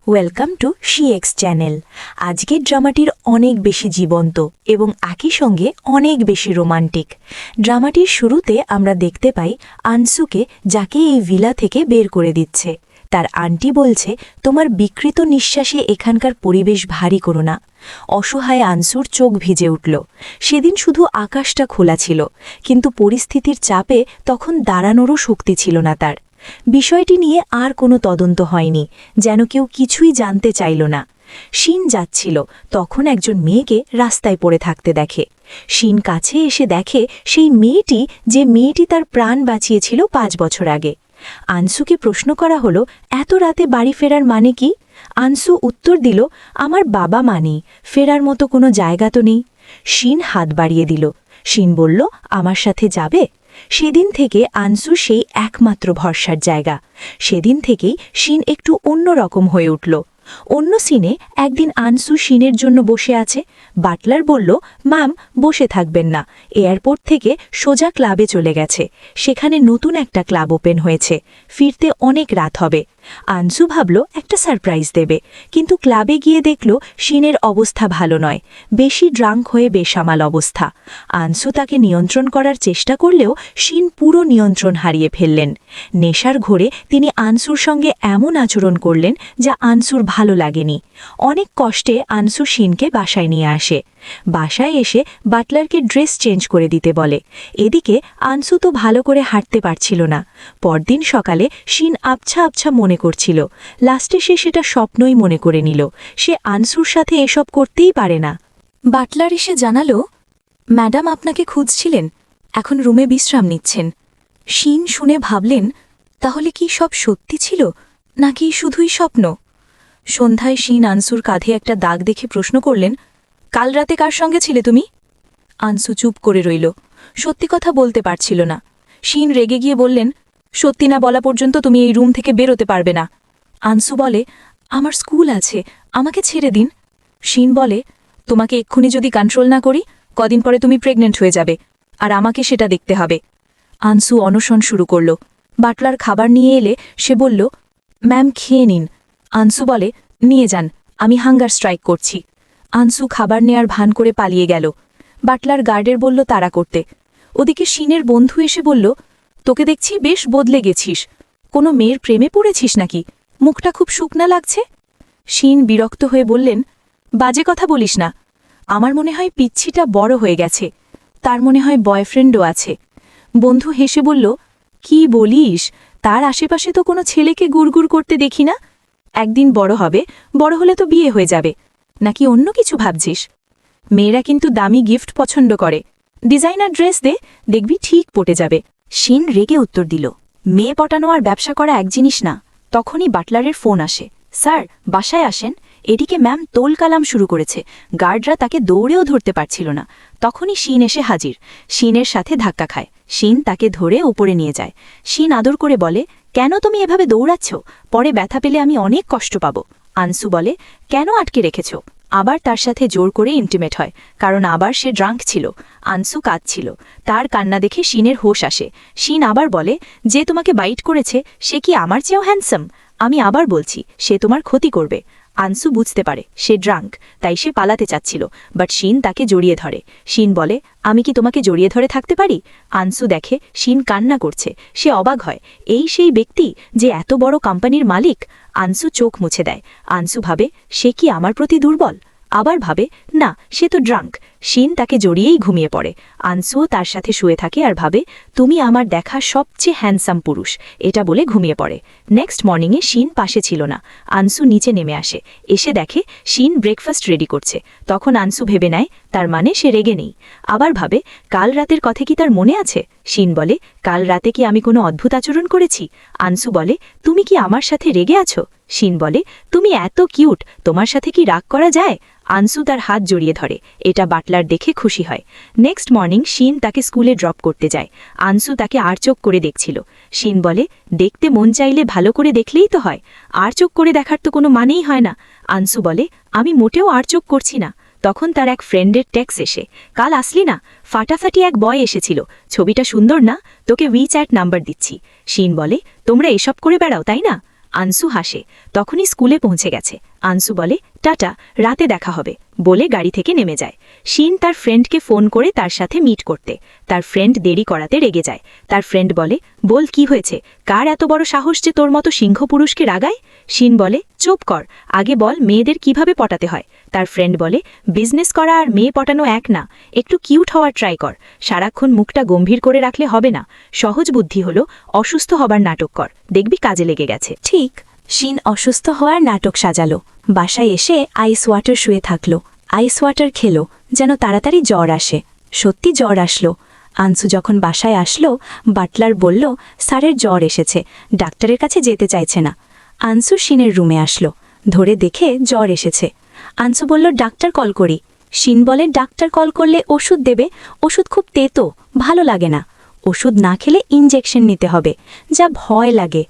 Welcome to শিএক্স channel. আজকের ড্রামাটির অনেক বেশি জীবন্ত এবং একই সঙ্গে অনেক বেশি রোমান্টিক। ড্রামাটির শুরুতে আমরা দেখতে পাই আনসুকে, যাকে এই ভিলা থেকে বের করে দিচ্ছে। তার আন্টি বলছে, তোমার বিকৃত নিঃশ্বাসে এখানকার পরিবেশ ভারী করো না। অসহায় আনসুর চোখ ভিজে উঠল। সেদিন শুধু আকাশটা খোলা ছিল, কিন্তু পরিস্থিতির চাপে তখন দাঁড়ানোরও শক্তি ছিল না তার। বিষয়টি নিয়ে আর কোনো তদন্ত হয়নি, যেন কেউ কিছুই জানতে চাইল না। শিন যাচ্ছিল, তখন একজন মেয়েকে রাস্তায় পড়ে থাকতে দেখে। শিন কাছে এসে দেখে সেই মেয়েটি, যে মেয়েটি তার প্রাণ বাঁচিয়েছিল 5 বছর আগে। আনসুকে প্রশ্ন করা হলো, এত রাতে বাড়ি ফেরার মানে কি? আনসু উত্তর দিল, আমার বাবা মা নেই, ফেরার মতো কোনো জায়গা তো নেই। শিন হাত বাড়িয়ে দিল। শিন বলল, আমার সাথে যাবে? সেদিন থেকে আনসু সেই একমাত্র ভরসার জায়গা। সেদিন থেকেই শিন একটু অন্যরকম হয়ে উঠল। অন্য সিনে একদিন আনসু শিনের জন্য বসে আছে। বাটলার বলল, ম্যাম বসে থাকবেন না, এয়ারপোর্ট থেকে সোজা ক্লাবে চলে গেছে। সেখানে নতুন একটা ক্লাব ওপেন হয়েছে, ফিরতে অনেক রাত হবে। আনসু ভাবল একটা সারপ্রাইজ দেবে, কিন্তু ক্লাবে গিয়ে দেখল শিনের অবস্থা ভালো নয়, বেশি ড্রাঙ্ক হয়ে বেসামাল অবস্থা। আনসু তাকে নিয়ন্ত্রণ করার চেষ্টা করলেও শিন পুরো নিয়ন্ত্রণ হারিয়ে ফেললেন। নেশার ঘোরে তিনি আনসুর সঙ্গে এমন আচরণ করলেন যা আনসুর ভালো লাগেনি। অনেক কষ্টে আনসু শিনকে বাসায় নিয়ে আসে। বাসায় এসে বাটলারকে ড্রেস চেঞ্জ করে দিতে বলে। এদিকে আনসু তো ভালো করে হাঁটতে পারছিল না। পরদিন সকালে শিন আবছা আবছা মনে করছিল। লাস্টে সে সেটা স্বপ্নই মনে করে নিল। সে আনসুর সাথে এসব করতেই পারে না। বাটলার এসে জানালো, ম্যাডাম আপনাকে খুঁজছিলেন, এখন রুমে বিশ্রাম নিচ্ছেন। শিন শুনে ভাবলেন, তাহলে কি সব সত্যি ছিল নাকি শুধুই স্বপ্ন? সন্ধ্যায় শিন আনসুর কাঁধে একটা দাগ দেখে প্রশ্ন করলেন, কাল রাতে কার সঙ্গে ছিলে তুমি? আনসু চুপ করে রইল, সত্যি কথা বলতে পারছিল না। শিন রেগে গিয়ে বললেন, সত্যি না বলা পর্যন্ত তুমি এই রুম থেকে বেরোতে পারবে না। আনসু বলে, আমার স্কুল আছে, আমাকে ছেড়ে দিন। শিন বলে, তোমাকে এক্ষুনি যদি কন্ট্রোল না করি, কদিন পরে তুমি প্রেগনেন্ট হয়ে যাবে, আর আমাকে সেটা দেখতে হবে। আনসু অনশন শুরু করল। বাটলার খাবার নিয়ে এলে সে বলল, ম্যাম খেয়ে নিন। আনসু বলে, নিয়ে যান, আমি হাঙ্গার স্ট্রাইক করছি। আনসু খাবার নেয়ার ভান করে পালিয়ে গেল। বাটলার গার্ডের বলল তাড়া করতে। ওদিকে শিনের বন্ধু এসে বলল, তোকে দেখছি বেশ বদলে গেছিস, কোনো মেয়ের প্রেমে পড়েছিস নাকি? মুখটা খুব শুকনা লাগছে। শিন বিরক্ত হয়ে বললেন, বাজে কথা বলিস না, আমার মনে হয় পিচ্ছিটা বড় হয়ে গেছে, তার মনে হয় বয়ফ্রেন্ডও আছে। বন্ধু হেসে বলল, কি বলিস, তার আশেপাশে তো কোনো ছেলেকে গুড়গুড় করতে দেখি না। একদিন বড় হবে, বড় হলে তো বিয়ে হয়ে যাবে। নাকি অন্য কিছু ভাবছিস? মেয়েরা কিন্তু দামি গিফট পছন্দ করে, ডিজাইনার ড্রেস দে, দেখবি ঠিক পটে যাবে। শিন রেগে উত্তর দিল, মেয়ে পটানো আর ব্যবসা করা এক জিনিস না। তখনই বাটলারের ফোন আসে, স্যার বাসায় আসেন, এদিকে ম্যাম তোল কালাম শুরু করেছে, গার্ডরা তাকে দৌড়েও ধরতে পারছিল না। তখনই শিন এসে হাজির, শিনের সাথে ধাক্কা খায়। শিন তাকে ধরে ওপরে নিয়ে যায়। শিন আদর করে বলে, কেন তুমি এভাবে দৌড়াচ্ছ? পরে ব্যথা পেলে আমি অনেক কষ্ট পাব। আনসু বলে, কেন আটকে রেখেছ? আবার তার সাথে জোর করে ইন্টিমেট হয়, কারণ আবার সে ড্রাঙ্ক ছিল। আনসু কাঁদছিল, তার কান্না দেখে শিনের হোশ আসে। শিন আবার বলে, যে তোমাকে বাইট করেছে সে কি আমার চেয়েও হ্যান্ডসাম? আমি আবার বলছি, সে তোমার ক্ষতি করবে। আনসু বুঝতে পারে সে ড্রাঙ্ক, তাই সে পালাতে চাচ্ছিল, বাট শিন তাকে জড়িয়ে ধরে। শিন বলে, আমি কি তোমাকে জড়িয়ে ধরে থাকতে পারি? আনসু দেখে শিন কান্না করছে, সে অবাক হয়, এই সেই ব্যক্তি যে এত বড় কোম্পানির মালিক। আনসু চোখ মুছে দেয়। আনসু ভাবে, সে কি আমার প্রতি দুর্বল? আবার ভাবে, না, সে তো ড্রাঙ্ক। শিন তাকে জড়িয়েই ঘুমিয়ে পড়ে। আনসুও তার সাথে শুয়ে থাকে আর ভাবে, তুমি আমার দেখা সবচেয়ে হ্যান্ডসাম পুরুষ, এটা বলে ঘুমিয়ে পড়ে। নেক্সট মর্নিংয়ে শিন পাশে ছিল না। আনসু নিচে নেমে আসে, এসে দেখে শিন ব্রেকফাস্ট রেডি করছে। তখন আনসু ভেবে নেয়, তার মানে সে রেগে নেই। আবার ভাবে, কাল রাতের কথা কি তার মনে আছে? শিন বলে, কাল রাতে কি আমি কোনো অদ্ভুত আচরণ করেছি? আনসু বলে, তুমি কি আমার সাথে রেগে আছো? শিন বলে, তুমি এত কিউট, তোমার সাথে কি রাগ করা যায়? আনসু তার হাত জড়িয়ে ধরে, এটা বাটলার দেখে খুশি হয়। নেক্সট মর্নিং শিন তাকে স্কুলে ড্রপ করতে যায়। আনসু তাকে আর চোখ করে দেখছিল। শিন বলে, দেখতে মন চাইলে ভালো করে দেখলেই তো হয়, আর চোখ করে দেখার তো কোনো মানেই হয় না। আনসু বলে, আমি মোটেও আর চোখ করছি না। তখন তার এক ফ্রেন্ডের টেক্সট এসে, কাল আসলি না, ফাটাফাটি এক বয় এসেছিল, ছবিটা সুন্দর না, তোকে উইচ্যাট নাম্বার দিচ্ছি। শিন বলে, তোমরা এসব করে বেড়াও তাই না? আনসু হাসে। তখনই স্কুলে পৌঁছে গেছে। আনসু বলে, টাটা, রাতে দেখা হবে, বলে গাড়ি থেকে নেমে যায়। শিন তার ফ্রেন্ডকে ফোন করে তার সাথে মিট করতে। তার ফ্রেন্ড দেরি করাতে রেগে যায়। তার ফ্রেন্ড বলে, বল কি হয়েছে, কার এত বড় সাহস যে তোর মতো সিংহ পুরুষকে রাগায়? শিন বলে, চুপ কর, আগে বল মেয়েদের কিভাবে পটাতে হয়। তার ফ্রেন্ড বলে, বিজনেস করা আর মেয়ে পটানো এক না, একটু কিউট হওয়ার ট্রাই কর, সারাক্ষণ মুখটা গম্ভীর করে রাখলে হবে না। সহজ বুদ্ধি হলো অসুস্থ হবার নাটক কর, দেখবি কাজে লেগে গেছে। ঠিক, শিন অসুস্থ হওয়ার নাটক সাজালো। বাসায় এসে আইস ওয়াটার শুয়ে থাকলো। আইস ওয়াটার খেলো যেন তাড়াতাড়ি জ্বর আসে। সত্যি জ্বর আসলো। আনসু যখন বাসায় আসলো, বাটলার বলল, স্যারের জ্বর এসেছে, ডাক্তারের কাছে যেতে চাইছে না। আনসু শিনের রুমে আসলো, ধরে দেখে জ্বর এসেছে। আনসু বলল, ডাক্তার কল করি। শিন বলে, ডাক্তার কল করলে ওষুধ দেবে, ওষুধ খুব তেতো, ভালো লাগে না। ওষুধ না খেলে ইনজেকশন নিতে হবে, যা ভয় লাগে।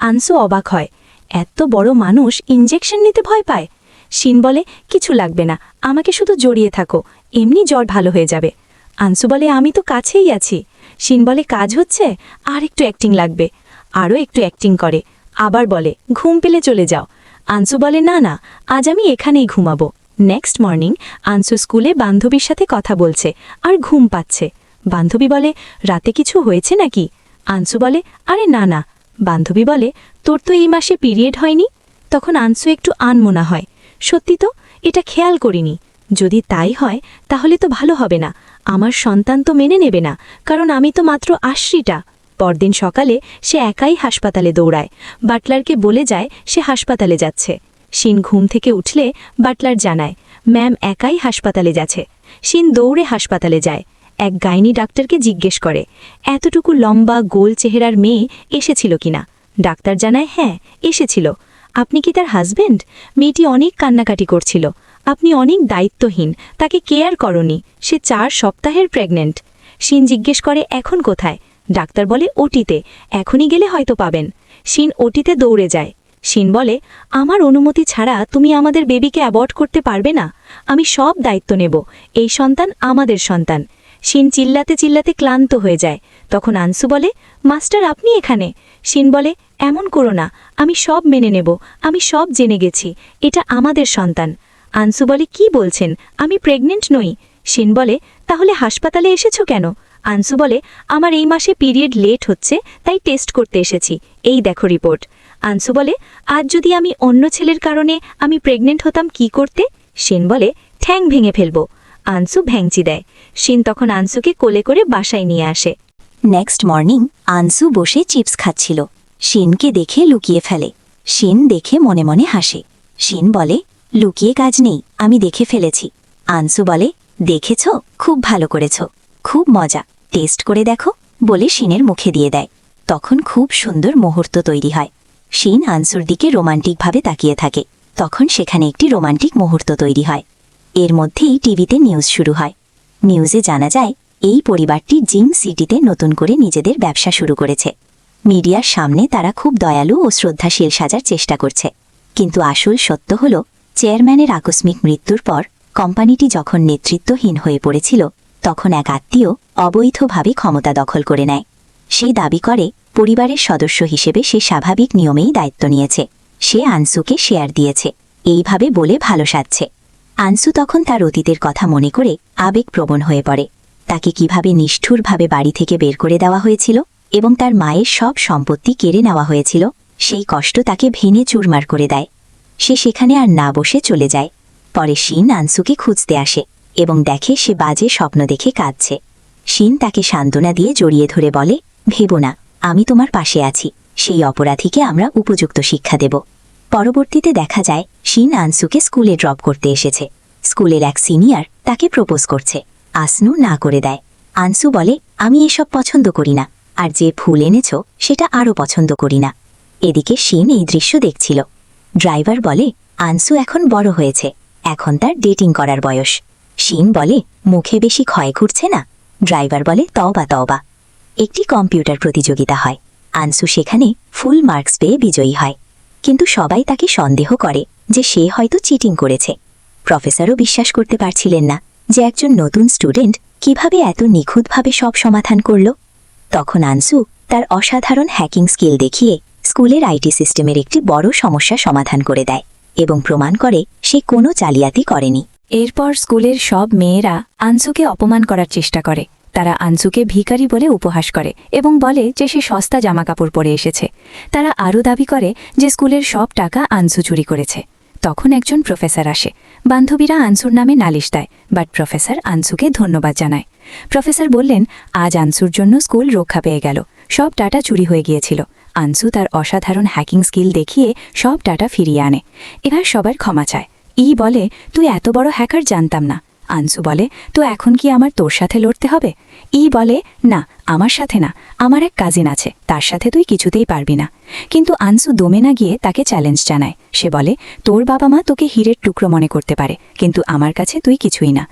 আনসু অবাক হয়, এত বড় মানুষ ইনজেকশন নিতে ভয় পায়। শিন বলে, কিছু লাগবে না, আমাকে শুধু জড়িয়ে থাকো, এমনি জ্বর ভালো হয়ে যাবে। আনসু বলে, আমি তো কাছেই আছি। শিন বলে, কাজ হচ্ছে, আর একটু অ্যাক্টিং লাগবে। আরও একটু অ্যাক্টিং করে, আবার বলে, ঘুম পেলে চলে যাও। আনসু বলে, না না, আজ আমি এখানেই ঘুমাবো। নেক্সট মর্নিং আনসু স্কুলে বান্ধবীর সাথে কথা বলছে আর ঘুম পাচ্ছে। বান্ধবী বলে, রাতে কিছু হয়েছে নাকি? আনসু বলে, আরে না না। বান্ধবী বলে, তোর তো এই মাসে পিরিয়ড হয়নি। তখন আনসু একটু আনমনা হয়, সত্যি তো, এটা খেয়াল করিনি। যদি তাই হয় তাহলে তো ভালো হবে না, আমার সন্তান তো মেনে নেবে না, কারণ আমি তো মাত্র আশ্রিতা। পরদিন সকালে সে একাই হাসপাতালে দৌড়ায়। বাটলারকে বলে যায় সে হাসপাতালে যাচ্ছে। শিন ঘুম থেকে উঠলে বাটলার জানায়, ম্যাম একাই হাসপাতালে যাচ্ছে। শিন দৌড়ে হাসপাতালে যায়। এক গাইনি ডাক্তারকে জিজ্ঞেস করে, এতটুকু লম্বা গোল চেহারার মেয়ে এসেছিল কিনা? ডাক্তার জানায়, হ্যাঁ এসেছিল। আপনি কি তার হাজবেন্ড? মেয়েটি অনেক কান্নাকাটি করছিল। আপনি অনেক দায়িত্বহীন, তাকে কেয়ার করনি, সে 4 সপ্তাহের প্রেগনেন্ট। শিন জিজ্ঞেস করে, এখন কোথায়? ডাক্তার বলে, ওটিতে, এখনই গেলে হয়তো পাবেন। শিন ওটিতে দৌড়ে যায়। শিন বলে, আমার অনুমতি ছাড়া তুমি আমাদের বেবিকে অ্যাবর্ট করতে পারবে না, আমি সব দায়িত্ব নেব, এই সন্তান আমাদের সন্তান। শিন চিল্লাতে চিল্লাতে ক্লান্ত হয়ে যায়। তখন আনসু বলে, মাস্টার আপনি এখানে? শিন বলে, এমন করো না, আমি সব মেনে নেব, আমি সব জেনে গেছি, এটা আমাদের সন্তান। আনসু বলে, কি বলছেন, আমি প্রেগনেন্ট নই। শিন বলে, তাহলে হাসপাতালে এসেছো কেন? আনসু বলে, আমার এই মাসে পিরিয়ড লেট হচ্ছে, তাই টেস্ট করতে এসেছি, এই দেখো রিপোর্ট। আনসু বলে, আজ যদি আমি অন্য ছেলের কারণে আমি প্রেগনেন্ট হতাম কি করতে? শিন বলে, ঠ্যাং ভেঙে ফেলবো। আনসু ভ্যাংচি দেয়। শিন তখন আনসুকে কোলে করে বাসায় নিয়ে আসে। নেক্সট মর্নিং আনসু বসে চিপস খাচ্ছিল। শিনকে দেখে লুকিয়ে ফেলে। শিন দেখে মনে মনে হাসে। শিন বলে, লুকিয়ে কাজ নেই, আমি দেখে ফেলেছি। আনসু বলে, দেখেছ, খুব ভালো করেছ, খুব মজা, টেস্ট করে দেখো, বলে শিনের মুখে দিয়ে দেয়। তখন খুব সুন্দর মুহূর্ত তৈরি হয়। শিন আনসুর দিকে রোমান্টিকভাবে তাকিয়ে থাকে। তখন সেখানে একটি রোমান্টিক মুহূর্ত তৈরি হয়। এর মধ্যেই টিভিতে নিউজ শুরু হয়। নিউজে জানা যায় এই পরিবারটি জিম সিটিতে নতুন করে নিজেদের ব্যবসা শুরু করেছে। মিডিয়ার সামনে তারা খুব দয়ালু ও শ্রদ্ধাশীল সাজার চেষ্টা করছে, কিন্তু আসল সত্য হল চেয়ারম্যানের আকস্মিক মৃত্যুর পর কোম্পানিটি যখন নেতৃত্বহীন হয়ে পড়েছিল, তখন এক আত্মীয় অবৈধভাবে ক্ষমতা দখল করে নেয়। সে দাবি করে পরিবারের সদস্য হিসেবে সে স্বাভাবিক নিয়মেই দায়িত্ব নিয়েছে, সে আনসুকে শেয়ার দিয়েছে, এইভাবে বলে ভালো সাজছে। আনসু তখন তার অতীতের কথা মনে করে আবেগপ্রবণ হয়ে পড়ে। তাকে কিভাবে নিষ্ঠুরভাবে বাড়ি থেকে বের করে দেওয়া হয়েছিল এবং তার মায়ের সব সম্পত্তি কেড়ে নেওয়া হয়েছিল, সেই কষ্ট তাকে ভেঙে চুরমার করে দেয়। সে সেখানে আর না বসে চলে যায়। পরে শিন আনসুকে খুঁজতে আসে এবং দেখে সে বাজে স্বপ্ন দেখে কাঁদছে। শিন তাকে সান্ত্বনা দিয়ে জড়িয়ে ধরে বলে, ভেবো না, আমি তোমার পাশে আছি, সেই অপরাধীকে আমরা উপযুক্ত শিক্ষা দেব। পরবর্তীতে দেখা যায় শিন আনসুকে স্কুলে ড্রপ করতে এসেছে। স্কুলের এক সিনিয়র তাকে প্রপোজ করছে। আসনু না করে দেয়। আনসু বলে, আমি এসব পছন্দ করি না, আর যে ফুল এনেছ সেটা আরও পছন্দ করি না। এদিকে শিন এই দৃশ্য দেখছিল। ড্রাইভার বলে, আনসু এখন বড় হয়েছে, এখন তার ডেটিং করার বয়স। শিন বলে, মুখে বেশি ক্ষয় ঘুরছে না? ড্রাইভার বলে, তওবা তওবা। একটি কম্পিউটার প্রতিযোগিতা হয়। আনসু সেখানে ফুল মার্কস পেয়ে বিজয়ী হয়, কিন্তু সবাই তাকে সন্দেহ করে যে সে হয়তো চিটিং করেছে। প্রফেসরও বিশ্বাস করতে পারছিলেন না যে একজন নতুন স্টুডেন্ট কিভাবে এত নিখুঁতভাবে সব সমাধান করল। তখন আনসু তার অসাধারণ হ্যাকিং স্কিল দেখিয়ে স্কুলের আইটি সিস্টেমের একটি বড় সমস্যা সমাধান করে দেয় এবং প্রমাণ করে সে কোনো জালিয়াতি করেনি। এরপর স্কুলের সব মেয়েরা আনসুকে অপমান করার চেষ্টা করে। তারা আনসুকে ভিখারি বলে উপহাস করে এবং বলে যে সে সস্তা জামাকাপড় পরে এসেছে। তারা আরও দাবি করে যে স্কুলের সব টাকা আনসু চুরি করেছে। তখন একজন প্রফেসর আসে। বান্ধবীরা আনসুর নামে নালিশ দেয়, বাট প্রফেসর আনসুকে ধন্যবাদ জানায়। প্রফেসর বললেন, আজ আনসুর জন্য স্কুল রক্ষা পেয়ে গেল। সব ডাটা চুরি হয়ে গিয়েছিল। আনসু তার অসাধারণ হ্যাকিং স্কিল দেখিয়ে সব ডাটা ফিরিয়ে আনে। এবার সবার ক্ষমা চায়। বলে, তুই এত বড় হ্যাকার জানতাম না। আনসু বলে, তো এখন কি আমার তোর সাথে লড়তে হবে? বলে, না, আমার সাথে না, আমার এক কাজিন আছে, তার সাথে তুই কিছুতেই পারবি না। কিন্তু আনসু দমে না গিয়ে তাকে চ্যালেঞ্জ জানায়। সে বলে, তোর বাবা মা তোকে হীরের টুকরো মনে করতে পারে, কিন্তু আমার কাছে তুই কিছুই না।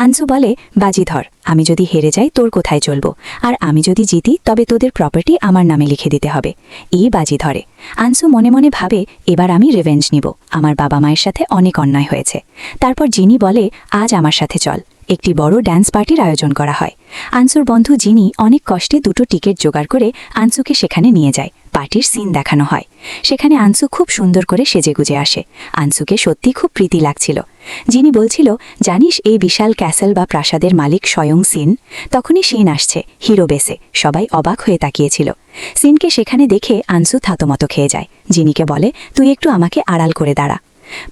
আনসু বলে, বাজি ধর, আমি যদি হেরে যাই তোর কোথায় চলবো, আর আমি যদি জিতি তবে তোদের প্রপার্টি আমার নামে লিখে দিতে হবে। বাজি ধরে। আনসু মনে মনে ভাবে, এবার আমি রিভেঞ্জ নিব, আমার বাবা মায়ের সাথে অনেক অন্যায় হয়েছে। তারপর জিনি বলে, আজ আমার সাথে চল। একটি বড় ড্যান্স পার্টির আয়োজন করা হয়। আনসুর বন্ধু জিনি অনেক কষ্টে 2টো টিকিট জোগাড় করে আনসুকে সেখানে নিয়ে যায়। পার্টির সিন দেখানো হয়। সেখানে আনসু খুব সুন্দর করে সেজেগুজে আসে। আনসুকে সত্যি খুব প্রীতি লাগছিল। জিনি বলছিল, জানিস এই বিশাল ক্যাসেল বা প্রাসাদের মালিক স্বয়ং সিন। তখনই সিন আসছে হিরো বেসে। সবাই অবাক হয়ে তাকিয়েছিল। সিনকে সেখানে দেখে আনসু থতমত খেয়ে যায়। জিনিকে বলে, তুই একটু আমাকে আড়াল করে দাঁড়া।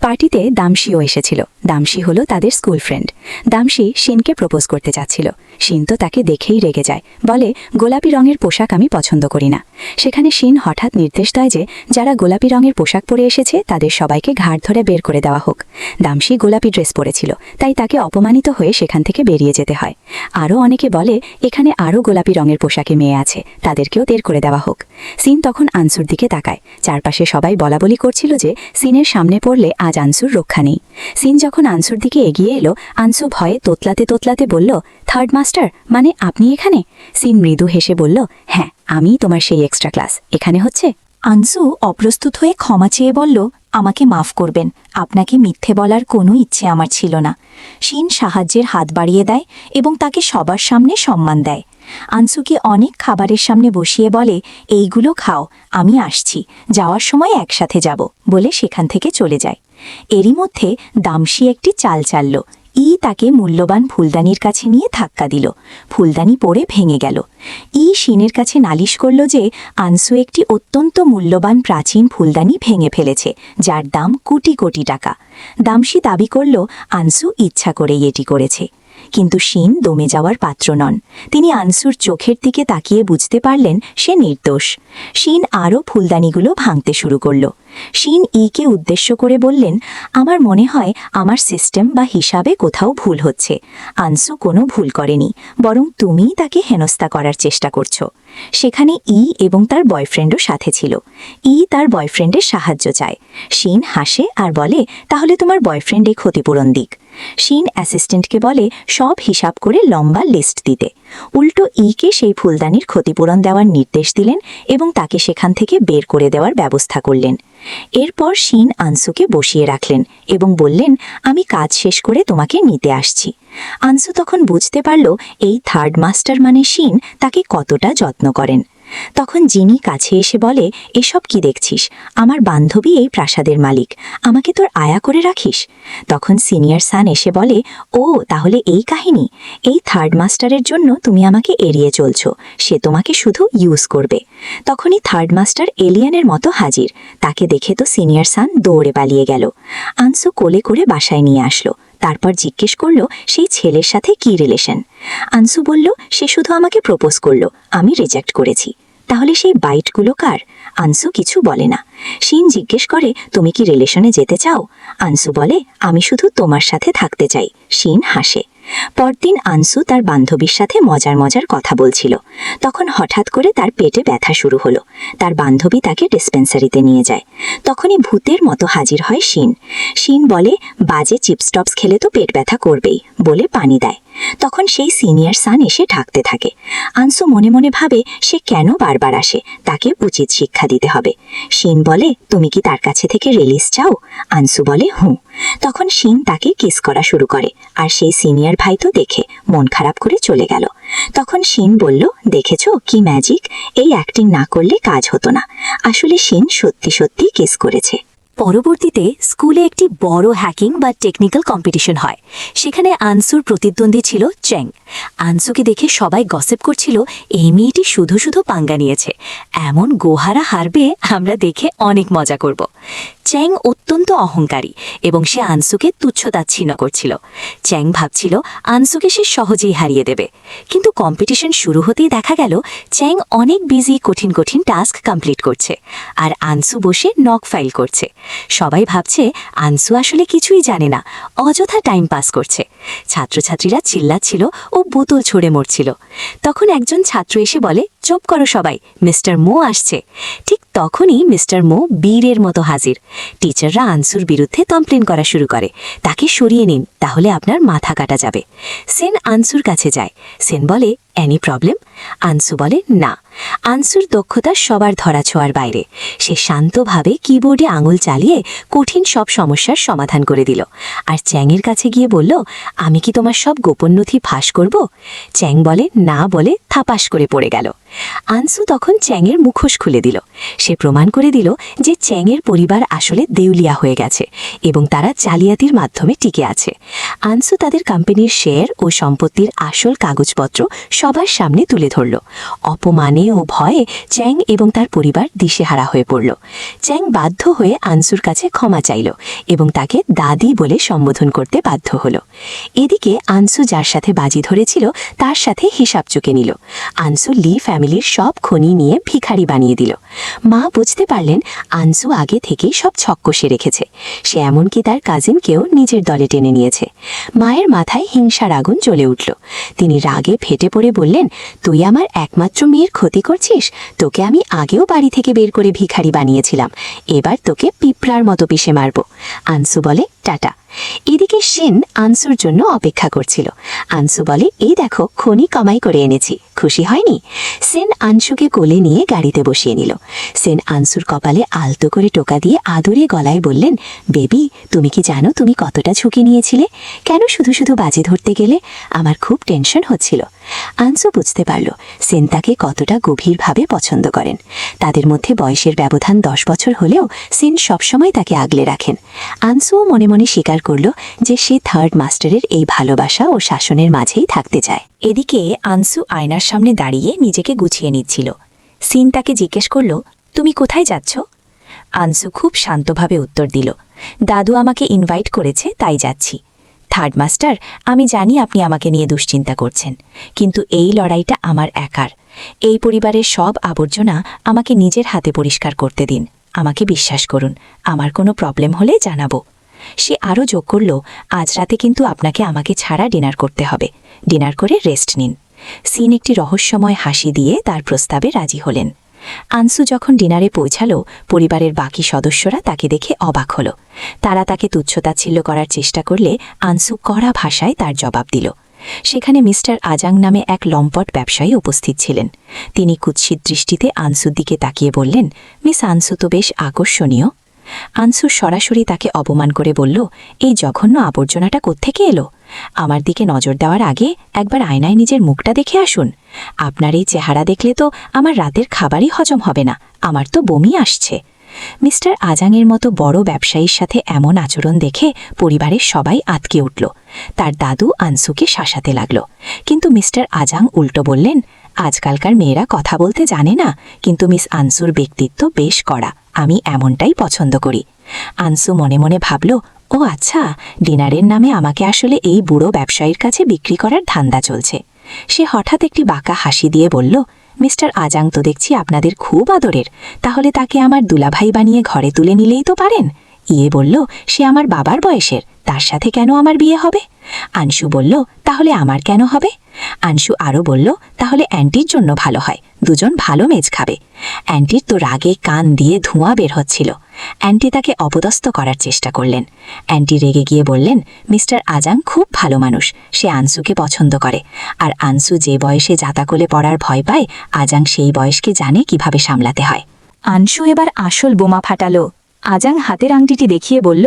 পার্টিতে দামশিও এসেছিল। দামশি হলো তাদের স্কুল ফ্রেন্ড। দামশি শিনকে প্রপোজ করতে যাচ্ছিল। শিন তো তাকে দেখেই রেগে যায়, বলে, গোলাপি রঙের পোশাক আমি পছন্দ করি না। সেখানে শিন হঠাৎ নির্দেশ দেয় যে যারা গোলাপি রঙের পোশাক পরে এসেছে তাদের সবাইকে ঘাড় ধরে বের করে দেওয়া হোক। দামশি গোলাপি ড্রেস পরেছিল, তাই তাকে অপমানিত হয়ে সেখান থেকে বেরিয়ে যেতে হয়। আরও অনেকে বলে, এখানে আরও গোলাপি রঙের পোশাকে মেয়ে আছে, তাদেরকেও বের করে দেওয়া হোক। সিন তখন আনসুর দিকে তাকায়। চারপাশে সবাই বলাবলি করছিল যে সিনের সামনে পড়লে আজ আনসুর রক্ষা নেই। সিন যখন আনসুর দিকে এগিয়ে এলো, আনসু ভয়ে তোতলাতে তোতলাতে বলল, থার্ড মাস্টার, মানে আপনি এখানে? সিন মৃদু হেসে বলল, হ্যাঁ, আমি তোমার সেই এক্সট্রা ক্লাস এখানে হচ্ছে। আনসু অপ্রস্তুত হয়ে ক্ষমা চেয়ে বলল, আমাকে মাফ করবেন, আপনাকে মিথ্যে বলার কোনো ইচ্ছে আমার ছিল না। শিন সাহায্যের হাত বাড়িয়ে দেয় এবং তাকে সবার সামনে সম্মান দেয়। আনসুকে অনেক খাবারের সামনে বসিয়ে বলে, এইগুলো খাও, আমি আসছি, যাওয়ার সময় একসাথে যাব, বলে সেখান থেকে চলে যায়। এরই মধ্যে দামশি একটি চাল চালল। তাকে মূল্যবান ফুলদানির কাছে নিয়ে ধাক্কা দিল। ফুলদানি পড়ে ভেঙে গেল। শিনের কাছে নালিশ করল যে আনসু একটি অত্যন্ত মূল্যবান প্রাচীন ফুলদানি ভেঙে ফেলেছে, যার দাম কোটি কোটি টাকা। দামশি দাবি করল আনসু ইচ্ছা করেই এটি করেছে। কিন্তু শিন দমে যাওয়ার পাত্র নন। তিনি আনসুর চোখের দিকে তাকিয়ে বুঝতে পারলেন সে নির্দোষ। শিন আরও ফুলদানিগুলো ভাঙতে শুরু করল। শিন কে উদ্দেশ্য করে বললেন, আমার মনে হয় আমার সিস্টেম বা হিসাবে কোথাও ভুল হচ্ছে। আনসু কোনো ভুল করেনি, বরং তুমিই তাকে হেনস্থা করার চেষ্টা করছো। সেখানে এবং তার বয়ফ্রেন্ডও সাথে ছিল। তার বয়ফ্রেন্ডের সাহায্য চায়। শিন হাসে আর বলে, তাহলে তোমার বয়ফ্রেন্ড ক্ষতিপূরণ দিক। শিন অ্যাসিস্ট্যান্টকে বলে সব হিসাব করে লম্বা লিস্ট দিতে। উল্টো কে সেই ফুলদানির ক্ষতিপূরণ দেওয়ার নির্দেশ দিলেন এবং তাকে সেখান থেকে বের করে দেওয়ার ব্যবস্থা করলেন। এরপর শিন আনসুকে বসিয়ে রাখলেন এবং বললেন, আমি কাজ শেষ করে তোমাকে নিতে আসছি। আনসু তখন বুঝতে পারল এই থার্ড মাস্টার মানে শিন তাকে কতটা যত্ন করেন। তখন জিনি কাছে এসে বলে, এসব কি দেখছিস? আমার বান্ধবী এই প্রাসাদের মালিক, আমাকে তোর আয়া করে রাখিস? তখন সিনিয়র সান এসে বলে, ও তাহলে এই কাহিনী। এই থার্ড মাস্টারের জন্য তুমি আমাকে এড়িয়ে চলছো, সে তোমাকে শুধু ইউজ করবে। তখনই থার্ড মাস্টার এলিয়ানের মতো হাজির। তাকে দেখে তো সিনিয়র সান দৌড়ে পালিয়ে গেল। আনসু কোলে করে বাসায় নিয়ে আসলো। তারপর জিজ্ঞেস করল সেই ছেলের সাথে কি রিলেশন। আনসু বলল, সে শুধু আমাকে প্রপোজ করলো, আমি রিজেক্ট করেছি। তাহলে সেই বাইটগুলো কার? আনসু কিছু বলে না। শিন জিজ্ঞেস করে, তুমি কি রিলেশনে যেতে চাও? আনসু বলে, আমি শুধু তোমার সাথে থাকতে চাই। শিন হাসে। পরদিন আনসু তার বান্ধবীর সাথে মজার মজার কথা বলছিল। তখন হঠাৎ করে তার পেটে ব্যথা শুরু হলো। তার বান্ধবী তাকে ডিসপেন্সারিতে নিয়ে যায়। তখনই ভূতের মতো হাজির হয় শিন। শিন বলে, বাজে চিপস টপস খেলে তো পেট ব্যথা করবেই, বলে পানি দেয়। তখন সেই সিনিয়র সান এসে ঢাকতে থাকে। আনসু মনে মনে ভাবে সে কেন বারবার আসে, তাকে উচিত শিক্ষা দিতে হবে। শিন বলে, তুমি কি তার কাছে থেকে রিলিজ চাও? আনসু বলে, হুঁ। তখন শিন তাকে কিস করা শুরু করে, আর সেই সিনিয়র ভাই তো দেখে মন খারাপ করে চলে গেল। তখন শিন বলল, দেখেছো কি ম্যাজিক, এই অ্যাক্টিং না করলে কাজ হতো না। আসলে শিন সত্যি সত্যি কিস করেছে। পরবর্তীতে স্কুলে একটি বড় হ্যাকিং বা টেকনিক্যাল কম্পিটিশন হয়। সেখানে আনসুর প্রতিদ্বন্দ্বী ছিল চ্যাং। আনসুকে দেখে সবাই গসিপ করছিল, এই মেয়েটি শুধু শুধু পাঙ্গা নিয়েছে, এমন গোহারা হারবে, আমরা দেখে অনেক মজা করব। চ্যাং অত্যন্ত অহংকারী এবং সে আনসুকে তুচ্ছতাচ্ছিন্ন করছিল। চ্যাং ভাবছিল আনসুকে সে সহজেই হারিয়ে দেবে, কিন্তু কম্পিটিশন শুরু হতেই দেখা গেল চ্যাং অনেক বিজি কঠিন কঠিন টাস্ক কমপ্লিট করছে, আর আনসু বসে নক ফাইল করছে। সবাই ভাবছে আনসু আসলে কিছুই জানে না, অযথা টাইম পাস করছে। ছাত্রছাত্রীরা চিল্লাচ্ছিল ও বোতল ছড়ে মরছিল। তখন একজন ছাত্র এসে বলে, চুপ করো সবাই, মিস্টার মো আসছে। ঠিক তখনই মিস্টার মো বীরের মতো হাজির। টিচাররা আনসুর বিরুদ্ধে কমপ্লেন করা শুরু করে, তাকে সরিয়ে নিন, তাহলে আপনার মাথা কাটা যাবে। সেন আনসুর কাছে যায়। সেন বলে, এনি প্রবলেম? আনসু বলে, না। আনসুর দক্ষতা সবার ধরাছোঁয়ার বাইরে। সে শান্তভাবে কিবোর্ডে আঙুল চালিয়ে কঠিন সব সমস্যার সমাধান করে দিল, আর চ্যাংয়ের কাছে গিয়ে বলল, আমি কি তোমার সব গোপন নথি ফাঁস করব? চ্যাং বলে, না, বলে থাপাস করে পড়ে গেল। আনসু তখন চ্যাংয়ের মুখোশ খুলে দিল। সে প্রমাণ করে দিল যে চ্যাংয়ের পরিবার আসলে দেউলিয়া হয়ে গেছে এবং তারা জালিয়াতির মাধ্যমে টিকে আছে। আনসু তাদের কোম্পানির শেয়ার ও সম্পত্তির আসল কাগজপত্র সবার সামনে তুলে ধরল। অপমানে ও ভয়ে চ্যাং এবং তার পরিবার দিশেহারা হয়ে পড়ল। চ্যাং বাধ্য হয়ে আনসুর কাছে ক্ষমা চাইল এবং তাকে দাদি বলে সম্বোধন করতে বাধ্য হল। এদিকে আনসু যার সাথে বাজি ধরেছিল তার সাথে হিসাব চুকে নিল। আনসু লি ফ্যামিলির সব খনি নিয়ে ভিখারি বানিয়ে দিল। মা বুঝতে পারলেন আনসু আগে থেকেই সব ছক কষে রেখেছে। সে এমনকি তার কাজিনকেও নিজের দলে টেনে নিয়েছে। মায়ের মাথায় হিংসার আগুন জ্বলে উঠল। তিনি রাগে ফেটে পড়ে বললেন, তুই আমার একমাত্র মেয়ের ক্ষতি করছিস? তোকে আমি আগেও বাড়ি থেকে বের করে ভিখারি বানিয়েছিলাম, এবার তোকে পিঁপড়ার মতো পিষে মারব। আনসু বলে, টাটা। এদিকে সেন আনসুর জন্য অপেক্ষা করছিল। আনসু বলে, এই দেখো, খনি কামাই করে এনেছি, খুশি হয়নি? সেন আনসুকে কোলে নিয়ে গাড়িতে বসিয়ে নিল। সেন আনসুর কপালে আলতো করে টোকা দিয়ে আদরে গলায় বললেন, বেবি, তুমি কি জানো তুমি কতটা ঝুঁকি নিয়েছিলে? কেন শুধু শুধু বাজি ধরতে গেলে? আমার খুব টেনশন হচ্ছিল। আনসু বুঝতে পারল সেন তাকে কতটা গভীরভাবে পছন্দ করেন। তাদের মধ্যে বয়সের ব্যবধান 10 বছর হলেও সেন সবসময় তাকে আগলে রাখেন। আনসুও মনে মনে স্বীকার করল যে সে থার্ড মাস্টারের এই ভালোবাসা ও শাসনের মাঝেই থাকতে চায়। এদিকে আনসু আয়নার সামনে দাঁড়িয়ে নিজেকে গুছিয়ে নিচ্ছিল। সিন তাকে জিজ্ঞেস করল, তুমি কোথায় যাচ্ছ? আনসু খুব শান্তভাবে উত্তর দিল, দাদু আমাকে ইনভাইট করেছে, তাই যাচ্ছি। থার্ড মাস্টার, আমি জানি আপনি আমাকে নিয়ে দুশ্চিন্তা করছেন, কিন্তু এই লড়াইটা আমার একার। এই পরিবারের সব আবর্জনা আমাকে নিজের হাতে পরিষ্কার করতে দিন। আমাকে বিশ্বাস করুন, আমার কোনো প্রবলেম হলে জানাবো। সে আরও যোগ করল, আজ রাতে কিন্তু আপনাকে আমাকে ছাড়া ডিনার করতে হবে। ডিনার করে রেস্ট নিন। সিন একটি রহস্যময় হাসি দিয়ে তার প্রস্তাবে রাজি হলেন। আনসু যখন ডিনারে পৌঁছালো, পরিবারের বাকি সদস্যরা তাকে দেখে অবাক হল। তারা তাকে তুচ্ছতাচ্ছিল্য করার চেষ্টা করলে আনসু কড়া ভাষায় তার জবাব দিল। সেখানে মিস্টার আজাং নামে এক লম্পট ব্যবসায়ী উপস্থিত ছিলেন। তিনি কুৎসিত দৃষ্টিতে আনসুর দিকে তাকিয়ে বললেন, মিস আনসু তো বেশ আকর্ষণীয়। আনসু সরাসরি তাকে অপমান করে বলল, এই জঘন্য আবর্জনাটা কোত্থেকে এলো? আমার দিকে নজর দেওয়ার আগে একবার আয়নায় নিজের মুখটা দেখে আসুন। আপনার এই চেহারা দেখলে তো আমার রাতের খাবারই হজম হবে না, আমার তো বমি আসছে। মিস্টার আজাংয়ের মতো বড় ব্যবসায়ীর সাথে এমন আচরণ দেখে পরিবারের সবাই আতকে উঠল। তার দাদু আনসুকে শাসাতে লাগল, কিন্তু মিস্টার আজাং উল্টো বললেন, আজকালকার মেয়েরা কথা বলতে জানে না, কিন্তু মিস আনসুর ব্যক্তিত্ব বেশ কড়া, আমি এমনটাই পছন্দ করি। আনসু মনে মনে ভাবল, ও আচ্ছা, ডিনারের নামে আমাকে আসলে এই বুড়ো ব্যবসায়ীর কাছে বিক্রি করার ধান্দা চলছে। সে হঠাৎ একটি বাঁকা হাসি দিয়ে বলল, মিস্টার আজাং তো দেখছি আপনাদের খুব আদরের, তাহলে তাকে আমার দুলাভাই বানিয়ে ঘরে তুলে নিলেই তো পারেন। ইয়ে বলল, সে আমার বাবার বয়সের, তার সাথে কেন আমার বিয়ে হবে? আনসু বলল, তাহলে আমার কেন হবে? আনসু আরও বলল, তাহলে অ্যান্টির জন্য ভালো হয়, দুজন ভালো মেজ খাবে। অ্যান্টির তো রাগে কান দিয়ে ধোঁয়া বের হচ্ছিল। অ্যান্টি তাকে অপদস্থ করার চেষ্টা করলেন। অ্যান্টি রেগে গিয়ে বললেন, মিস্টার আজাং খুব ভালো মানুষ, সে আনসুকে পছন্দ করে। আর আনসু যে বয়সে জাতাকলে পড়ার ভয় পায়, আজাং সেই বয়সকে জানে কিভাবে সামলাতে হয়। আনসু এবার আসল বোমা ফাটালো। আজাং হাতের আংটিটি দেখিয়ে বলল,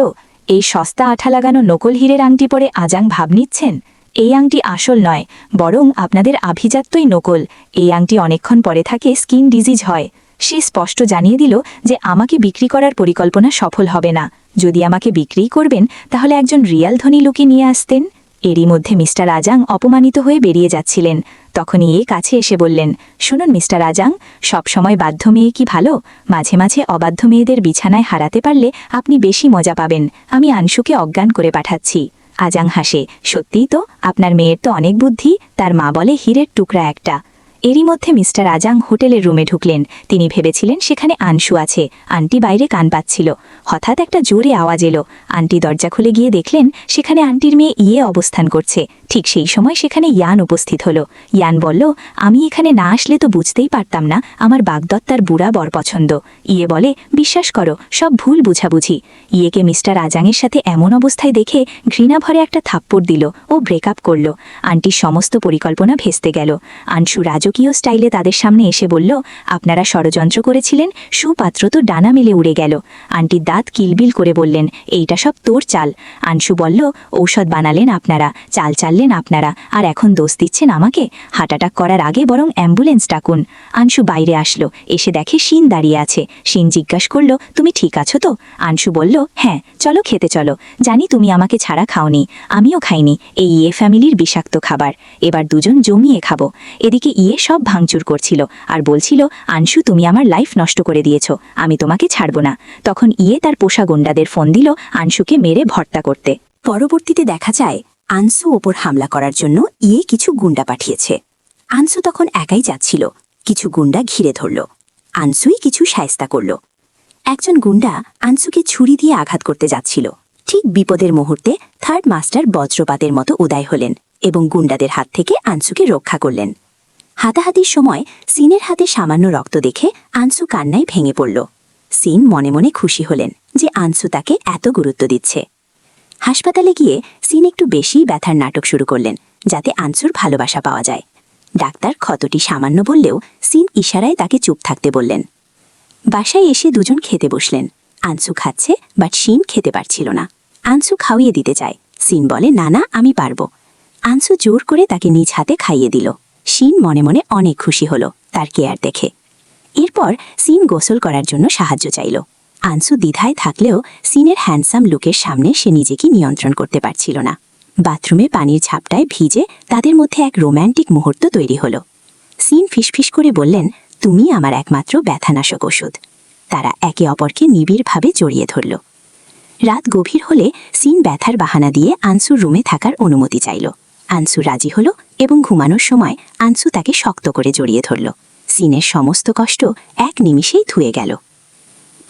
এই সস্তা আঠা লাগানো নকল হীরের আংটি পরে আজাং ভাব নিচ্ছেন? এই আংটি আসল নয়, বরং আপনাদের আভিজাত্যই নকল। এই আংটি অনেকক্ষণ পরে থাকে স্কিন ডিজিজ হয়। সে স্পষ্ট জানিয়ে দিল যে আমাকে বিক্রি করার পরিকল্পনা সফল হবে না। যদি আমাকে বিক্রি করবেন তাহলে একজন রিয়াল ধনী লোকে নিয়ে আসতেন। এরই মধ্যে মিস্টার আজাং অপমানিত হয়ে বেরিয়ে যাচ্ছিলেন। তখনই এ কাছে এসে বললেন, শুনুন মিস্টার আজাং, সবসময় বাধ্য মেয়ে কি ভালো? মাঝে মাঝে অবাধ্য মেয়েদের বিছানায় হারাতে পারলে আপনি বেশি মজা পাবেন। আমি আনসুকে অজ্ঞান করে পাঠাচ্ছি। আজাং হাসে, সত্যিই তো, আপনার মেয়ের তো অনেক বুদ্ধি, তার মা বলে হীরের টুকরা একটা। এরই মধ্যে মিস্টার আজাং হোটেলের রুমে ঢুকলেন। তিনি ভেবেছিলেন সেখানে আনসু আছে। আন্টি বাইরে কান পাচ্ছিল। হঠাৎ একটা জোরে আওয়াজ এলো। আন্টি দরজা খুলে গিয়ে দেখলেন সেখানে আন্টির মেয়ে ইয়ে অবস্থান করছে। ঠিক সেই সময় সেখানে ইয়ান উপস্থিত হলো। ইয়ান বলল, আমি এখানে না আসলে তো বুঝতেই পারতাম না আমার বাগদত্তার বুড়া বর পছন্দ। ইয়ে বলে, বিশ্বাস করো, সব ভুল বুঝাবুঝি। ইয়েকে মিস্টার আজাংয়ের সাথে এমন অবস্থায় দেখে ঘৃণা ভরে একটা থাপ্পড় দিল ও ব্রেকআপ করল। আন্টির সমস্ত পরিকল্পনা ভেস্তে গেল। আনসু রাজকীয় স্টাইলে তাদের সামনে এসে বলল, আপনারা ষড়যন্ত্র করেছিলেন, সুপাত্র তো ডানা মেলে উড়ে গেল। আন্টির দাঁত কিলবিল করে বললেন, এইটা সব তোর চাল। আনসু বলল, ঔষধ বানালেন আপনারা, চাল চাললেন আপনারা, আর এখন দোষ দিচ্ছেন আমাকে? হার্ট অ্যাটাক করার আগে বরং অ্যাম্বুলেন্স ডাকুন। আনসু বাইরে আসলো, এসে দেখে শিন দাঁড়িয়ে আছে। শিন জিজ্ঞাসা করল, তুমি ঠিক আছো তো? আনসু বলল, হ্যাঁ, চলো খেতে চলো। জানি তুমি আমাকে ছাড়া খাওনি, আমিও খাইনি এই ইয়ে ফ্যামিলির বিষাক্ত খাবার। এবার দুজন জমিয়ে খাবো। এদিকে ইয়ে সব ভাঙচুর করছিল আর বলছিল, আনসু তুমি আমার লাইফ নষ্ট করে দিয়েছ, আমি তোমাকে ছাড়ব না। তখন ইয়ে তার পোষা গুন্ডাদের ফোন দিল আনসুকে মেরে ভর্তা করতে। পরবর্তীতে দেখা যায় আনসু ওপর হামলা করার জন্য ইয়ে কিছু গুন্ডা পাঠিয়েছে। আনসু তখন একাই যাচ্ছিল। কিছু গুন্ডা ঘিরে ধরল। আনসুই কিছু শায়েস্তা করল। একজন গুন্ডা আনসুকে ছুরি দিয়ে আঘাত করতে যাচ্ছিল। ঠিক বিপদের মুহূর্তে থার্ড মাস্টার বজ্রপাতের মতো উদয় হলেন এবং গুন্ডাদের হাত থেকে আনসুকে রক্ষা করলেন। হাতাহাতির সময় সিনের হাতে সামান্য রক্ত দেখে আনসু কান্নায় ভেঙে পড়ল। সিন মনে মনে খুশি হলেন যে আনসু তাকে এত গুরুত্ব দিচ্ছে। হাসপাতালে গিয়ে সিন একটু বেশি ব্যথার নাটক শুরু করলেন, যাতে আনসুর ভালোবাসা পাওয়া যায়। ডাক্তার ক্ষতটি সামান্য বললেও সিন ইশারায় তাকে চুপ থাকতে বললেন। বাসায় এসে দুজন খেতে বসলেন। আনসু খাচ্ছে, বাট সিন খেতে পারছিল না। আনসু খাওয়িয়ে দিতে চায়। সিন বলে, না না, আমি পারবো। আনসু জোর করে তাকে নিজ হাতে খাইয়ে দিল। সিন মনে মনে অনেক খুশি হলো তার কেয়ার দেখে। এরপর সিন গোসল করার জন্য সাহায্য চাইল। আনসু দ্বিধায় থাকলেও সিনের হ্যান্ডসাম লুকের সামনে সে নিজেকে নিয়ন্ত্রণ করতে পারছিল না। বাথরুমে পানির ঝাপটায় ভিজে তাদের মধ্যে এক রোম্যান্টিক মুহূর্ত তৈরি হলো। সিন ফিসফিস করে বললেন, তুমি আমার একমাত্র ব্যথানাশক ওষুধ। তারা একে অপরকে নিবিড়ভাবে জড়িয়ে ধরল। রাত গভীর হলে সিন ব্যথার বাহানা দিয়ে আনসুর রুমে থাকার অনুমতি চাইল। আনসু রাজি হল এবং ঘুমানোর সময় আনসু তাকে শক্ত করে জড়িয়ে ধরল। সিনের সমস্ত কষ্ট এক নিমিষেই ধুয়ে গেল।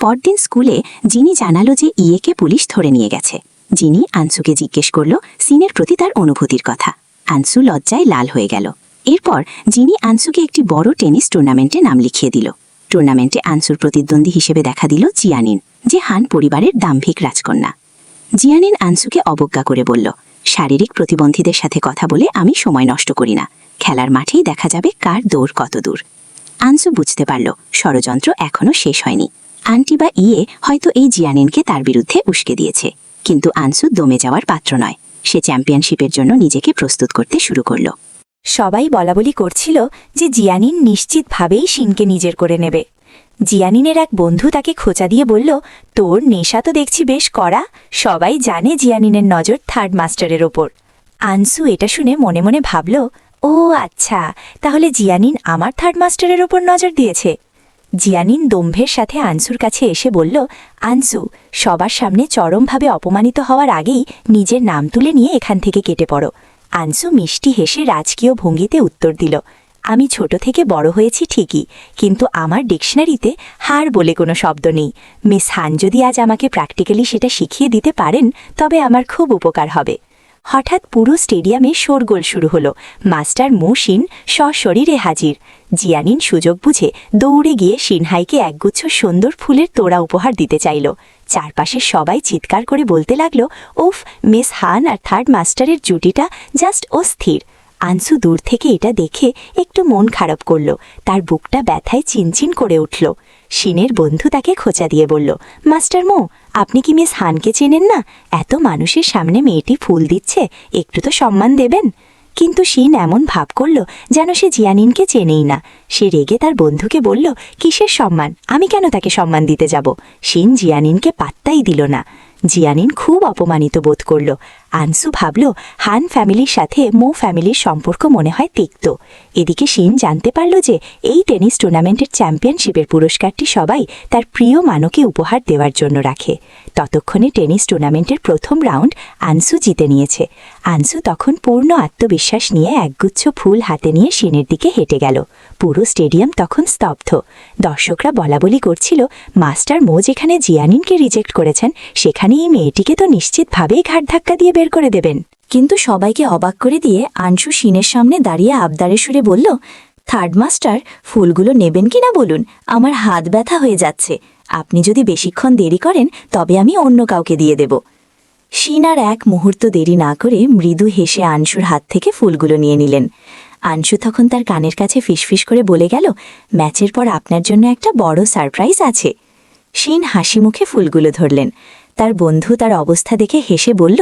পরদিন স্কুলে জিনি জানালো যে ইয়েকে পুলিশ ধরে নিয়ে গেছে। জিনি আনসুকে জিজ্ঞেস করল সিনের প্রতি তার অনুভূতির কথা। আনসু লজ্জায় লাল হয়ে গেল। এরপর জিনি আনসুকে একটি বড় টেনিস টুর্নামেন্টে নাম লিখিয়ে দিল। টুর্নামেন্টে আনসুর প্রতিদ্বন্দ্বী হিসেবে দেখা দিল জিয়ানিন, যে হান পরিবারের দাম্ভিক রাজকন্যা। জিয়ানিন আনসুকে অবজ্ঞা করে বলল, শারীরিক প্রতিবন্ধীদের সাথে কথা বলে আমি সময় নষ্ট করি না, খেলার মাঠেই দেখা যাবে কার দৌড় কত দূর। আনসু বুঝতে পারল ষড়যন্ত্র এখনও শেষ হয়নি। আন্টি বা ইয়ে হয়তো এই জিয়ানিনকে তার বিরুদ্ধে উস্কে দিয়েছে, কিন্তু আনসু দমে যাওয়ার পাত্র নয়। সে চ্যাম্পিয়নশিপের জন্য নিজেকে প্রস্তুত করতে শুরু করল। সবাই বলাবলি করছিল যে জিয়ানিন নিশ্চিতভাবেই শিনকে নিজের করে নেবে। জিয়ানিনের এক বন্ধু তাকে খোঁচা দিয়ে বলল, তোর নেশা তো দেখছি বেশ কড়া। সবাই জানে জিয়ানিনের নজর থার্ড মাস্টারের ওপর। আনসু এটা শুনে মনে মনে ভাবল, ও আচ্ছা, তাহলে জিয়ানিন আমার থার্ড মাস্টারের ওপর নজর দিয়েছে। জিয়ানিন দম্ভের সাথে আনসুর কাছে এসে বলল, আনসু, সবার সামনে চরমভাবে অপমানিত হওয়ার আগেই নিজের নাম তুলে নিয়ে এখান থেকে কেটে পড়ো। আনসু মিষ্টি হেসে রাজকীয় ভঙ্গিতে উত্তর দিল, আমি ছোট থেকে বড় হয়েছি ঠিকই, কিন্তু আমার ডিকশনারিতে হার বলে কোনো শব্দ নেই। মিস হান যদি আজ আমাকে প্র্যাকটিক্যালি সেটা শিখিয়ে দিতে পারেন তবে আমার খুব উপকার হবে। হঠাৎ পুরো স্টেডিয়ামে শোরগোল শুরু হলো। মাস্টার মো শিন সশরীরে হাজির। জিয়ানিন সুযোগ বুঝে দৌড়ে গিয়ে সিনহাইকে একগুচ্ছ সুন্দর ফুলের তোড়া উপহার দিতে চাইল। চারপাশের সবাই চিৎকার করে বলতে লাগলো, উফ, মিস হান আর থার্ড মাস্টারের জুটিটা জাস্ট অস্থির। আনসু দূর থেকে এটা দেখে একটু মন খারাপ করল। তার বুকটা ব্যথায় চিনচিন করে উঠল। শিনের বন্ধু তাকে খোঁচা দিয়ে বলল, মাস্টার মো, আপনি কি মিস হানকে চেনেন না? এত মানুষের সামনে মেয়েটি ফুল দিচ্ছে, একটু তো সম্মান দেবেন। কিন্তু শিন এমন ভাব করল যেন সে জিয়ানিনকে চেনেই না। সে রেগে তার বন্ধুকে বলল, কিসের সম্মান? আমি কেন তাকে সম্মান দিতে যাব? শিন জিয়ানিনকে পাত্তাই দিল না। জিয়ানিন খুব অপমানিত বোধ করল। আনসু ভাবল, হান ফ্যামিলির সাথে মো ফ্যামিলির সম্পর্ক মনে হয় তিক্ত। এদিকে শিন জানতে পারল যে এই টেনিস টুর্নামেন্টের চ্যাম্পিয়নশিপের পুরস্কারটি সবাই তার প্রিয় মানকে উপহার দেওয়ার জন্য রাখে। ততক্ষণে টেনিস টুর্নামেন্টের প্রথম রাউন্ড আনসু জিতে নিয়েছে। আনসু তখন পূর্ণ আত্মবিশ্বাস নিয়ে একগুচ্ছ ফুল হাতে নিয়ে শিনের দিকে হেঁটে গেল। পুরো স্টেডিয়াম তখন স্তব্ধ। দর্শকরা বলাবলি করছিল, মাস্টার মো যেখানে জিয়ানিনকে রিজেক্ট করেছেন সেখানে এই মেয়েটিকে তো নিশ্চিতভাবেই ঘাট ধাক্কা দিয়ে বের করে দেবেন। কিন্তু সবাইকে অবাক করে দিয়ে আনসু শিনের সামনে দাঁড়িয়ে আবদারের সুরে বলল, থার্ড মাস্টার, ফুলগুলো নেবেন কিনা বলুন, আমার হাত ব্যথা হয়ে যাচ্ছে। আপনি যদি বেশিক্ষণ দেরি করেন তবে আমি অন্য কাউকে দিয়ে দেব। শিন আর এক মুহূর্ত দেরি না করে মৃদু হেসে আনসুর হাত থেকে ফুলগুলো নিয়ে নিলেন। আনসু তখন তার কানের কাছে ফিসফিস করে বলে গেল, ম্যাচের পর আপনার জন্য একটা বড় সারপ্রাইজ আছে। শিন হাসি মুখে ফুলগুলো ধরলেন। তার বন্ধু তার অবস্থা দেখে হেসে বলল,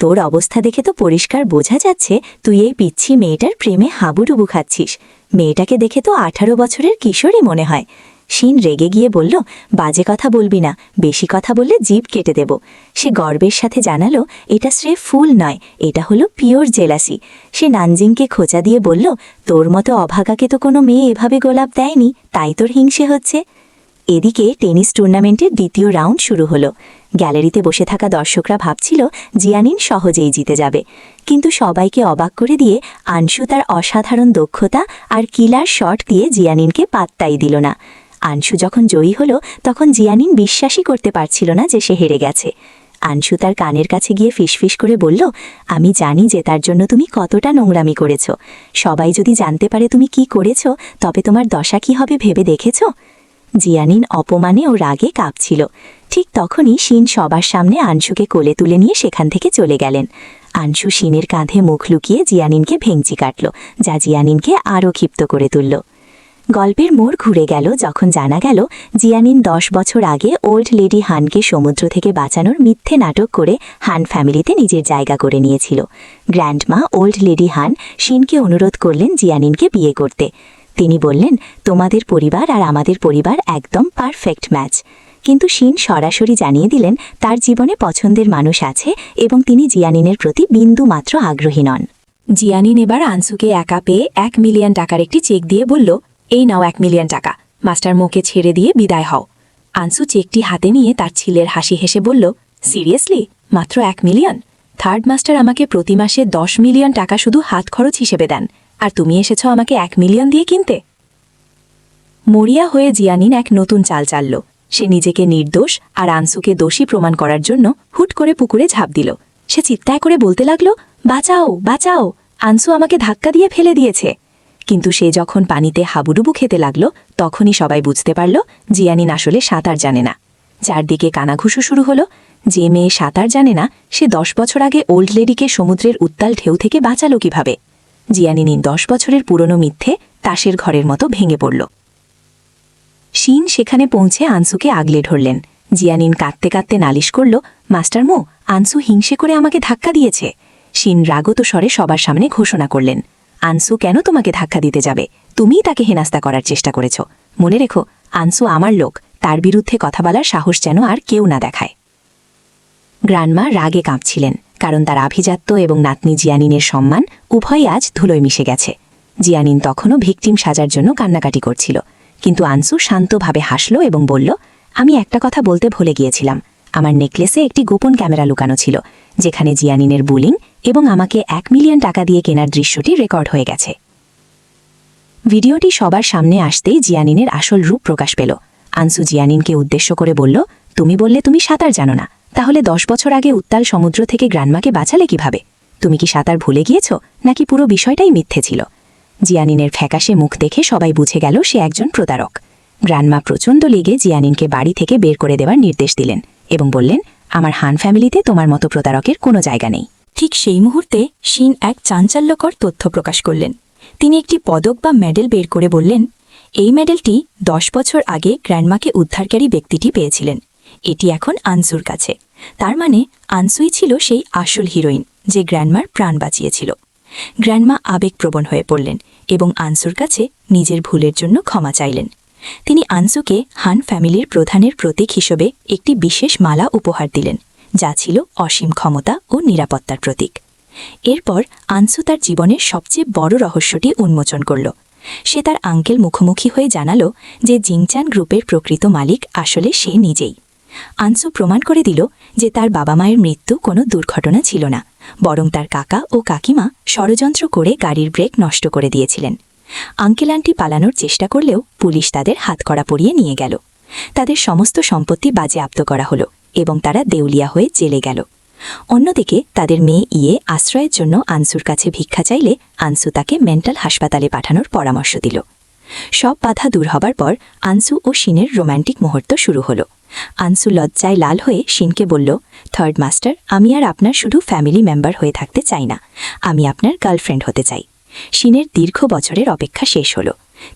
তোর অবস্থা দেখে তো পরিষ্কার বোঝা যাচ্ছে তুই এই পিচ্ছি মেয়েটার প্রেমে হাবুডুবু খাচ্ছিস। মেয়েটাকে দেখে তো 18 বছরের কিশোরী মনে হয়। শিন রেগে গিয়ে বলল, বাজে কথা বলবি না, বেশি কথা বললে জিভ কেটে দেব। সে গর্বের সাথে জানালো, এটা স্রেফ ফুল নয়, এটা হলো পিওর জেলাসি। সে নানজিংকে খোঁচা দিয়ে বলল, তোর মতো অভাগাকে তো কোনো মেয়ে এভাবে গোলাপ দেয়নি, তাই তোর হিংসে হচ্ছে। এদিকে টেনিস টুর্নামেন্টের দ্বিতীয় রাউন্ড শুরু হলো। গ্যালারিতে বসে থাকা দর্শকরা ভাবছিল জিয়ানিন সহজেই জিতে যাবে। কিন্তু সবাইকে অবাক করে দিয়ে আনসু তার অসাধারণ দক্ষতা আর কিলার শট দিয়ে জিয়ানিনকে পাত্তাই দিল না। আনসু যখন জয়ী হলো তখন জিয়ানিন বিশ্বাসই করতে পারছিল না যে সে হেরে গেছে। আনসু তার কানের কাছে গিয়ে ফিসফিস করে বলল, আমি জানি যে তার জন্য তুমি কতটা নোংরামি করেছ। সবাই যদি জানতে পারে তুমি কি করেছ তবে তোমার দশা কি হবে ভেবে দেখেছ? জিয়ানিন অপমানে ও রাগে কাঁপছিল। ঠিক তখনই শিন সবার সামনে আনসুকে কোলে তুলে নিয়ে সেখান থেকে চলে গেলেন। আনসু শিনের কাঁধে মুখ লুকিয়ে জিয়ানিনকে ভেঙচি কাটল, যা জিয়ানিনকে আরও ক্ষিপ্ত করে তুলল। গল্পের মোড় ঘুরে গেল যখন জানা গেল জিয়ানিন 10 বছর আগে ওল্ড লেডি হানকে সমুদ্র থেকে বাঁচানোর মিথ্যে নাটক করে হান ফ্যামিলিতে নিজের জায়গা করে নিয়েছিল। গ্র্যান্ডমা ওল্ড লেডি হান শিনকে অনুরোধ করলেন জিয়ানিনকে বিয়ে করতে। তিনি বললেন, তোমাদের পরিবার আর আমাদের পরিবার একদম পারফেক্ট ম্যাচ। কিন্তু শিন সরাসরি জানিয়ে দিলেন তার জীবনে পছন্দের মানুষ আছে এবং তিনি জিয়ানিনের প্রতি বিন্দু মাত্র আগ্রহী নন। জিয়ানিন এবার আনসুকে একা পেয়ে 1 মিলিয়ন টাকার একটি চেক দিয়ে বলল, এই নাও 1 মিলিয়ন টাকা, মাস্টার মোকে ছেড়ে দিয়ে বিদায় হও। আনসু চেকটি হাতে নিয়ে তার ছিলের হাসি হেসে বলল, সিরিয়াসলি, মাত্র 1 মিলিয়ন? থার্ড মাস্টার আমাকে প্রতি মাসে 10 মিলিয়ন টাকা শুধু হাত খরচ হিসেবে দেন, আর তুমি এসেছ আমাকে 1 মিলিয়ন দিয়ে কিনতে? মরিয়া হয়ে জিয়ানিন এক নতুন চাল চালল। সে নিজেকে নির্দোষ আর আনসুকে দোষী প্রমাণ করার জন্য হুট করে পুকুরে ঝাঁপ দিল। সে চিৎকার করে বলতে লাগলো, বাঁচাও বাঁচাও, আনসু আমাকে ধাক্কা দিয়ে ফেলে দিয়েছে। কিন্তু সে যখন পানিতে হাবুডুবু খেতে লাগল তখনই সবাই বুঝতে পারল জিয়ানিন আসলে সাঁতার জানে না। চারদিকে কানাঘুষো শুরু হলো। যে মেয়ে সাঁতার জানে না সে 10 বছর আগে ওল্ড লেডিকে সমুদ্রের উত্তাল ঢেউ থেকে বাঁচালো কিভাবে? জিয়ানিন 10 বছরের পুরনো মিথ্যে তাসের ঘরের মতো ভেঙে পড়ল। শিন সেখানে পৌঁছে আনসুকে আগলে ধরলেন। জিয়ানিন কাঁদতে কাঁদতে নালিশ করল, মাস্টার মো, আনসু হিংসে করে আমাকে ধাক্কা দিয়েছে। শিন রাগত স্বরে সবার সামনে ঘোষণা করলেন, আনসু কেন তোমাকে ধাক্কা দিতে যাবে? তুমিই তাকে হেনাস্তা করার চেষ্টা করেছ। মনে রেখো, আনসু আমার লোক, তার বিরুদ্ধে কথা বলার সাহস যেন আর কেউ না দেখায়। গ্র্যান্ডমা রাগে কাঁপছিলেন, কারণ তার আভিজাত্য এবং নাতনি জিয়ানিনের সম্মান উভয়ই আজ ধুলোয় মিশে গেছে। জিয়ানিন তখনও ভিকটিম সাজার জন্য কান্নাকাটি করছিল, কিন্তু আনসু শান্তভাবে হাসল এবং বলল, আমি একটা কথা বলতে ভুলে গিয়েছিলাম। আমার নেকলেসে একটি গোপন ক্যামেরা লুকানো ছিল, যেখানে জিয়ানিনের বুলিং এবং আমাকে 1 মিলিয়ন টাকা দিয়ে কেনার দৃশ্যটি রেকর্ড হয়ে গেছে। ভিডিওটি সবার সামনে আসতেই জিয়ানিনের আসল রূপ প্রকাশ পেল। আনসু জিয়ানিনকে উদ্দেশ্য করে বলল, তুমি বললে তুমি সাঁতার জানো না, তাহলে 10 বছর আগে উত্তাল সমুদ্র থেকে গ্র্যান্ডমাকে বাঁচালে কিভাবে? তুমি কি সাঁতার ভুলে গিয়েছ নাকি পুরো বিষয়টাই মিথ্যে ছিল? জিয়ানিনের ফ্যাকাশে মুখ দেখে সবাই বুঝে গেল সে একজন প্রতারক। গ্র্যান্ডমা প্রচণ্ড লেগে জিয়ানিনকে বাড়ি থেকে বের করে দেওয়ার নির্দেশ দিলেন এবং বললেন, আমার হান ফ্যামিলিতে তোমার মতো প্রতারকের কোনো জায়গা নেই। ঠিক সেই মুহূর্তে শিন এক চাঞ্চল্যকর তথ্য প্রকাশ করলেন। তিনি একটি পদক বা মেডেল বের করে বললেন, এই মেডেলটি 10 বছর আগে গ্র্যান্ডমাকে উদ্ধারকারী ব্যক্তিটি পেয়েছিলেন। এটি এখন আনসুর কাছে। তার মানে আনসুই ছিল সেই আসল হিরোইন যে গ্র্যান্ডমার প্রাণ বাঁচিয়েছিল। গ্র্যান্ডমা আবেগপ্রবণ হয়ে পড়লেন এবং আনসুর কাছে নিজের ভুলের জন্য ক্ষমা চাইলেন। তিনি আনসুকে হান ফ্যামিলির প্রধানের প্রতীক হিসেবে একটি বিশেষ মালা উপহার দিলেন, যা ছিল অসীম ক্ষমতা ও নিরাপত্তার প্রতীক। এরপর আনসু তার জীবনের সবচেয়ে বড় রহস্যটি উন্মোচন করল। সে তার আঙ্কেল মুখোমুখি হয়ে জানালো যে জিংচান গ্রুপের প্রকৃত মালিক আসলে সে নিজেই। আনসু প্রমাণ করে দিল যে তার বাবা মায়ের মৃত্যু কোনো দুর্ঘটনা ছিল না, বরং তার কাকা ও কাকিমা ষড়যন্ত্র করে গাড়ির ব্রেক নষ্ট করে দিয়েছিলেন। আঙ্কেল আন্টি পালানোর চেষ্টা করলেও পুলিশ তাদের হাতকড়া পরিয়ে নিয়ে গেল। তাদের সমস্ত সম্পত্তি বাজেয়াপ্ত করা হলো এবং তারা দেউলিয়া হয়ে জেলে গেল। অন্যদিকে তাদের মেয়ে ইয়ে আশ্রয়ের জন্য আনসুর কাছে ভিক্ষা চাইলে আনসু তাকে মেন্টাল হাসপাতালে পাঠানোর পরামর্শ দিল। সব বাধা দূর হবার পর আনসু ও শিনের রোম্যান্টিক মুহূর্ত শুরু হলো। আনসু লজ্জায় লাল হয়ে শিনকে বলল, থার্ড মাস্টার, আমি আর আপনার শুধু ফ্যামিলি মেম্বার হয়ে থাকতে চাই না, আমি আপনার গার্লফ্রেন্ড হতে চাই। শিনের দীর্ঘ বছরের অপেক্ষা শেষ হল।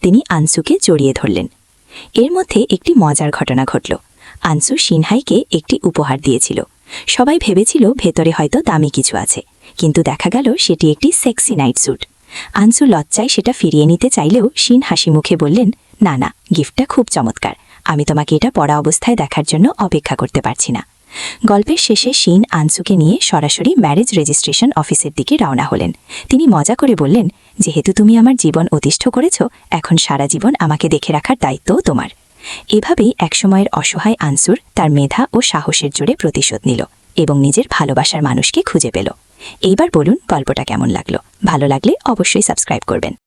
তিনি আনসুকে জড়িয়ে ধরলেন। এর মধ্যে একটি মজার ঘটনা ঘটল। আনসু শিনহাইকে একটি উপহার দিয়েছিল। সবাই ভেবেছিল ভেতরে হয়তো দামি কিছু আছে, কিন্তু দেখা গেল সেটি একটি সেক্সি নাইট স্যুট। আনসু লজ্জায় সেটা ফিরিয়ে নিতে চাইলেও শিন হাসি মুখে বললেন, না না, গিফটটা খুব চমৎকার, আমি তোমাকে এটা পরা অবস্থায় দেখার জন্য অপেক্ষা করতে পারছি না। গল্পের শেষে শিন আনসুকে নিয়ে সরাসরি ম্যারেজ রেজিস্ট্রেশন অফিসের দিকে রওনা হলেন। তিনি মজা করে বললেন, যেহেতু তুমি আমার জীবন অতিষ্ঠ করেছ, এখন সারা জীবন আমাকে দেখে রাখার দায়িত্বও তোমার। এভাবেই একসময়ের অসহায় আনসুর তার মেধা ও সাহসের জোরে প্রতিশোধ নিল এবং নিজের ভালোবাসার মানুষকে খুঁজে পেল। এইবার বলুন গল্পটা কেমন লাগলো? ভালো লাগলে অবশ্যই সাবস্ক্রাইব করবেন।